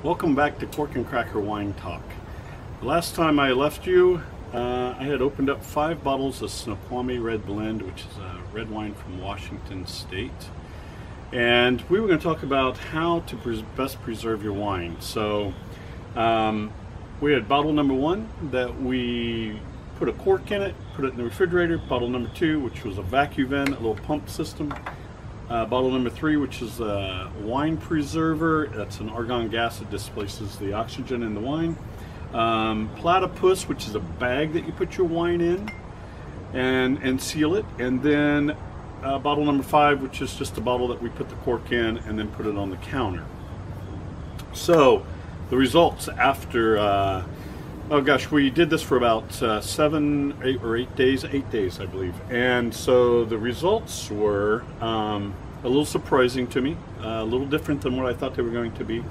Welcome back to Cork and Cracker Wine Talk. Last time I left you, I had opened up 5 bottles of Snoqualmie Red Blend, which is a red wine from Washington State. And we were going to talk about how to best preserve your wine. So we had bottle number 1 that we put a cork in it, put it in the refrigerator. Bottle number 2, which was a vacuum vent, a little pump system. Bottle number 3, which is a wine preserver. That's an argon gas that displaces the oxygen in the wine. Platypus, which is a bag that you put your wine in and seal it. And then bottle number 5, which is just a bottle that we put the cork in and then put it on the counter. So the results after, oh gosh, we did this for about 8 days, I believe. And so the results were a little surprising to me, a little different than what I thought they were going to be.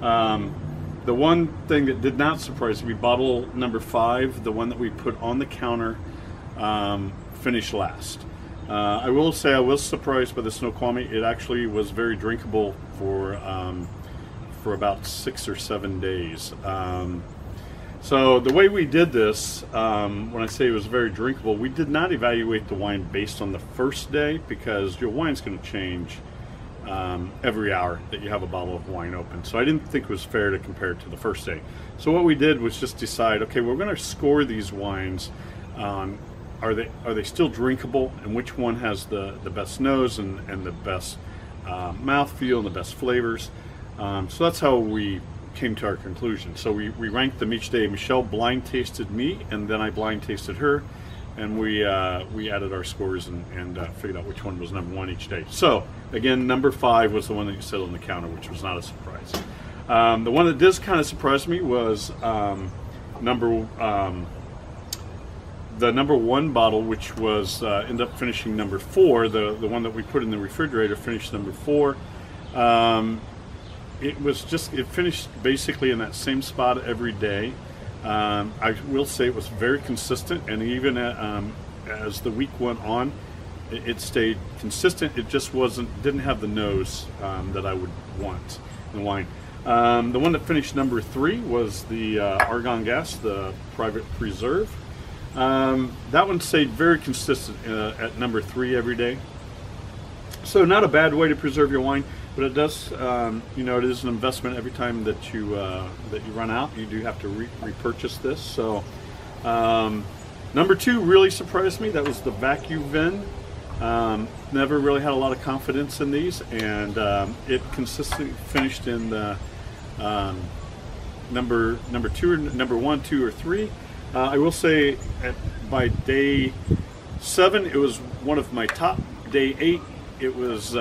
The one thing that did not surprise me, bottle number 5, the one that we put on the counter, finished last. I will say I was surprised by the Snoqualmie. It actually was very drinkable for about 6 or 7 days. So the way we did this, when I say it was very drinkable, we did not evaluate the wine based on the first day, because your wine's going to change every hour that you have a bottle of wine open. So I didn't think it was fair to compare it to the first day. So what we did was just decide, okay, we're going to score these wines. Are they still drinkable, and which one has the best nose and the best mouthfeel and the best flavors. So that's how we came to our conclusion. So we ranked them each day. Michelle blind tasted me, and then I blind tasted her, and we added our scores and figured out which one was number 1 each day. So again, number 5 was the one that you set on the counter, which was not a surprise. The one that did kind of surprise me was the number 1 bottle, which was ended up finishing number 4. The one that we put in the refrigerator finished number 4. It finished basically in that same spot every day. I will say it was very consistent, and even as the week went on, it stayed consistent. It just didn't have the nose that I would want in the wine. The one that finished number 3 was the argon gas, the private preserve. That one stayed very consistent at number 3 every day. So not a bad way to preserve your wine, but it does, it is an investment every time that you run out. You do have to repurchase this. So number 2 really surprised me. That was the vacuum vent. Never really had a lot of confidence in these, and it consistently finished in the number 2 or number 1, 2, or 3. I will say by day 7 it was one of my top. Day 8 it was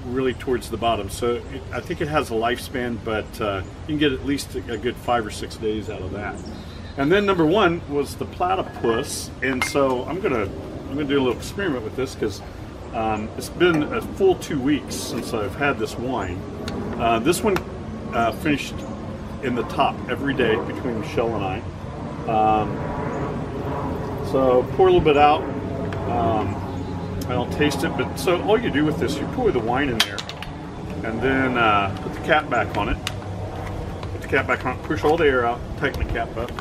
really towards the bottom. So I think it has a lifespan, but you can get at least a good 5 or 6 days out of that. And then number 1 was the platypus, and so I'm gonna do a little experiment with this, because it's been a full 2 weeks since I've had this wine. This one finished in the top every day between Michelle and I. So pour a little bit out. I'll taste it, but so all you do with this, you pour the wine in there, and then put the cap back on it. Put the cap back on it, push all the air out, tighten the cap up.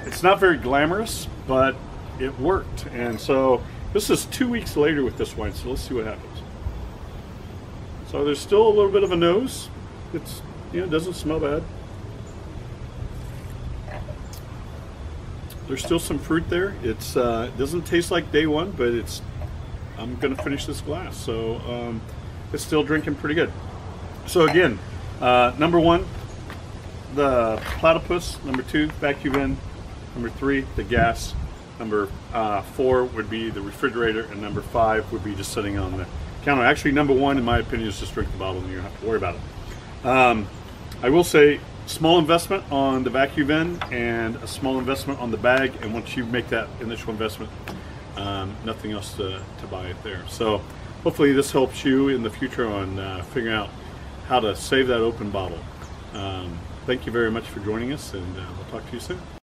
It's not very glamorous, but it worked. And so this is 2 weeks later with this wine, so let's see what happens. So there's still a little bit of a nose. It's, it doesn't smell bad. There's still some fruit there. It doesn't taste like day 1, but I'm going to finish this glass, so it's still drinking pretty good. So again, number 1, the platypus. Number 2, vacuum vent. Number 3, the gas. Number 4 would be the refrigerator, and number 5 would be just sitting on the counter. Actually, number 1, in my opinion, is just drink the bottle and you don't have to worry about it. I will say, small investment on the vacuum vent and a small investment on the bag, and once you make that initial investment, nothing else to buy it there. So hopefully this helps you in the future on figuring out how to save that open bottle. Thank you very much for joining us, and we'll talk to you soon.